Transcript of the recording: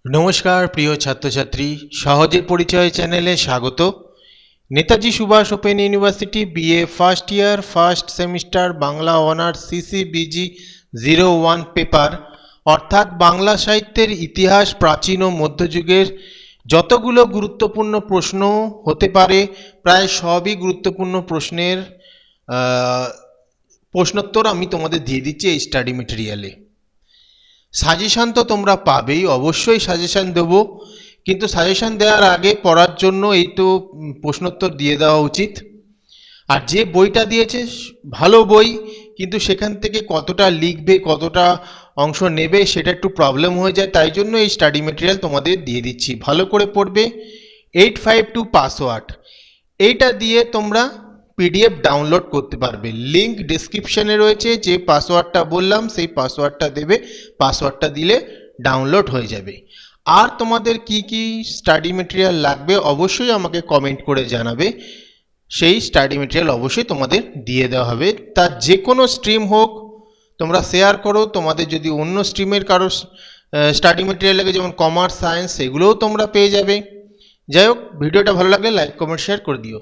নমস্কার প্রিয় ছাত্রছাত্রী, সহজের পরিচয় চ্যানেলে স্বাগত। Netaji Subhas open university BA first year first semester Bangla honours CCBG 01 paper অর্থাৎ বাংলা সাহিত্যের ইতিহাস প্রাচীন ও মধ্যযুগের যতগুলো গুরুত্বপূর্ণ প্রশ্ন হতে পারে প্রায় সবই গুরুত্বপূর্ণ প্রশ্নের প্রশ্নোত্তর আমি তোমাদের দিয়ে দিচ্ছি এই স্টাডি মেটেরিয়ালে। সাজেশান তো তোমরা পাবেই, অবশ্যই সাজেশান দেবো, কিন্তু সাজেশান দেওয়ার আগে পড়ার জন্য এই তো প্রশ্নোত্তর দিয়ে দেওয়া উচিত। আর যে বইটা দিয়েছে ভালো বই, কিন্তু সেখান থেকে কতটা লিখবে কতটা অংশ নেবে সেটা একটু প্রবলেম হয়ে যায়, তাই জন্য এই স্টাডি মেটেরিয়াল তোমাদের দিয়ে দিচ্ছি। ভালো করে পড়বে। 852 পাসওয়ার্ড, এইটা দিয়ে তোমরা পিডিএফ ডাউনলোড করতে পারবে। লিঙ্ক ডিসক্রিপশনে রয়েছে, যে পাসওয়ার্ডটা বললাম সেই পাসওয়ার্ডটা দেবে, পাসওয়ার্ডটা দিলে ডাউনলোড হয়ে যাবে। আর তোমাদের কি কি স্টাডি মেটেরিয়াল লাগবে অবশ্যই আমাকে কমেন্ট করে জানাবে, সেই স্টাডি মেটেরিয়াল অবশ্যই তোমাদের দিয়ে দেওয়া হবে। তার যে কোনো স্ট্রিম হোক তোমরা শেয়ার করো। তোমাদের যদি অন্য স্ট্রিমের কারো স্টাডি মেটেরিয়াল লাগে, যেমন কমার্স সায়েন্স, সেগুলোও তোমরা পেয়ে যাবে। যাই হোক, ভিডিওটা ভালো লাগলে লাইক কমেন্ট শেয়ার করে দিও।